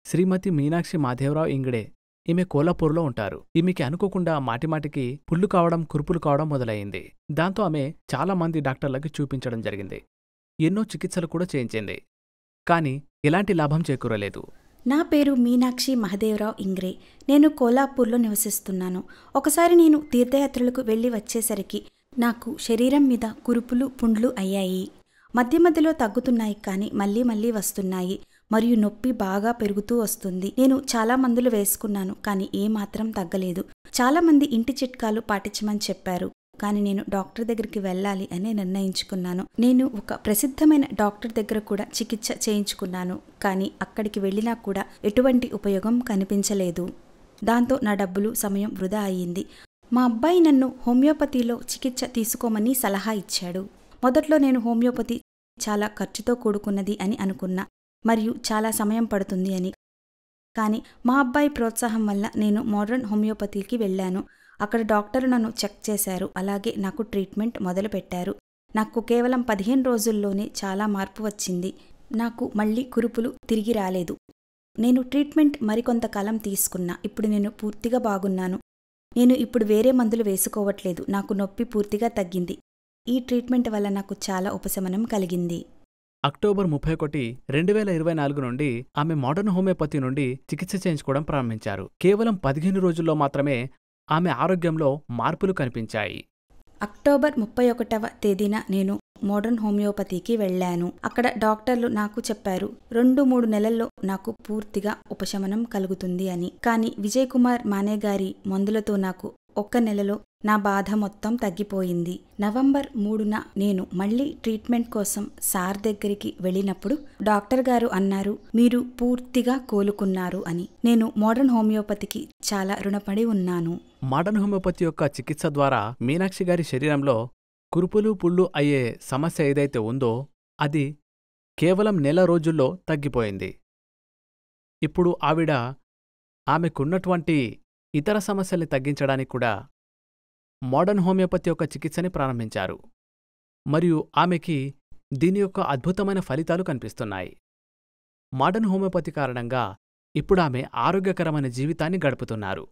శ్రీమతి మీనాక్షి మాధవరావు ఇంగడే. ఈమె కోల్హాపూర్లో ఉంటారు. ఈమెకి అనుకోకుండా మాటిమాటికి పుళ్ళు కావడం, కురుపులు కావడం మొదలయ్యింది. దాంతో ఆమె చాలామంది డాక్టర్లకి చూపించడం జరిగింది. ఎన్నో చికిత్సలు కూడా చేయించింది. కానీ ఎలాంటి లాభం చేకూరలేదు. నా పేరు మీనాక్షి మహదేవరావు ఇంగ్రే. నేను కోల్హాపూర్లో నివసిస్తున్నాను. ఒకసారి నేను తీర్థయాత్రలకు వెళ్ళి వచ్చేసరికి నాకు శరీరం మీద కురుపులు, పుండ్లు అయ్యాయి. మధ్య మధ్యలో తగ్గుతున్నాయి, కానీ మళ్ళీ మళ్ళీ వస్తున్నాయి. మరియు నొప్పి బాగా పెరుగుతూ వస్తుంది. నేను చాలా మందులు వేసుకున్నాను, కానీ ఏమాత్రం తగ్గలేదు. చాలామంది ఇంటి చిట్కాలు పాటించమని చెప్పారు, కానీ నేను డాక్టర్ దగ్గరికి వెళ్ళాలి అని నిర్ణయించుకున్నాను. నేను ఒక ప్రసిద్ధమైన డాక్టర్ దగ్గర కూడా చికిత్స చేయించుకున్నాను, కానీ అక్కడికి వెళ్ళినా కూడా ఎటువంటి ఉపయోగం కనిపించలేదు. దాంతో నా డబ్బులు, సమయం వృధా అయ్యింది. మా అబ్బాయి నన్ను హోమియోపతిలో చికిత్స తీసుకోమని సలహా ఇచ్చాడు. మొదట్లో నేను హోమియోపతి చాలా ఖర్చుతో కూడుకున్నది అని అనుకున్నా, మరియు చాలా సమయం పడుతుంది అని. కానీ మా అబ్బాయి ప్రోత్సాహం వల్ల నేను మోడర్న్ హోమియోపతికి వెళ్ళాను. అక్కడ డాక్టర్లు నన్ను చెక్ చేశారు, అలాగే నాకు ట్రీట్మెంట్ మొదలుపెట్టారు. నాకు కేవలం 15 రోజుల్లోనే చాలా మార్పు వచ్చింది. నాకు మళ్ళీ కురుపులు తిరిగి రాలేదు. నేను ట్రీట్మెంట్ మరికొంతకాలం తీసుకున్నా. ఇప్పుడు నేను పూర్తిగా బాగున్నాను. నేను ఇప్పుడు వేరే మందులు వేసుకోవట్లేదు. నాకు నొప్పి పూర్తిగా తగ్గింది. ఈ ట్రీట్మెంట్ వల్ల నాకు చాలా ఉపశమనం కలిగింది. అక్టోబర్ 31, 2024 నుండి ఆమె మోడర్న్ హోమియోపతి నుండి చికిత్స చేయించుకోవడం ప్రారంభించారు. కేవలం 15 రోజుల్లో మాత్రమే ఆమె ఆరోగ్యంలో మార్పులు కనిపించాయి. అక్టోబర్ 31వ తేదీన నేను మోడర్న్ హోమియోపతికి వెళ్ళాను. అక్కడ డాక్టర్లు నాకు చెప్పారు 2-3 నెలల్లో నాకు పూర్తిగా ఉపశమనం కలుగుతుంది అని. కానీ విజయ్ కుమార్ మానే గారి మందులతో నాకు 1 నెలలో నా బాధ మొత్తం తగ్గిపోయింది. నవంబర్ 3న నేను మళ్ళీ ట్రీట్మెంట్ కోసం సార్ దగ్గరికి వెళ్ళినప్పుడు డాక్టర్ గారు అన్నారు, మీరు పూర్తిగా కోలుకున్నారు అని. నేను మోడర్న్ హోమియోపతికి చాలా రుణపడి ఉన్నాను. మోడర్న్ హోమియోపతి యొక్క చికిత్స ద్వారా మీనాక్షి గారి శరీరంలో కురుపులు, పుళ్ళు అయ్యే సమస్య ఏదైతే ఉందో అది కేవలం నెల రోజుల్లో తగ్గిపోయింది. ఇప్పుడు ఆమెకున్నటువంటి ఇతర సమస్యల్ని తగ్గించడానికి కూడా మోడర్న్ హోమియోపతి యొక్క చికిత్సని ప్రారంభించారు. మరియు ఆమెకి దీని యొక్క అద్భుతమైన ఫలితాలు కనిపిస్తున్నాయి. మోడర్న్ హోమియోపతి కారణంగా ఇప్పుడు ఆమె ఆరోగ్యకరమైన జీవితాన్ని గడుపుతున్నారు.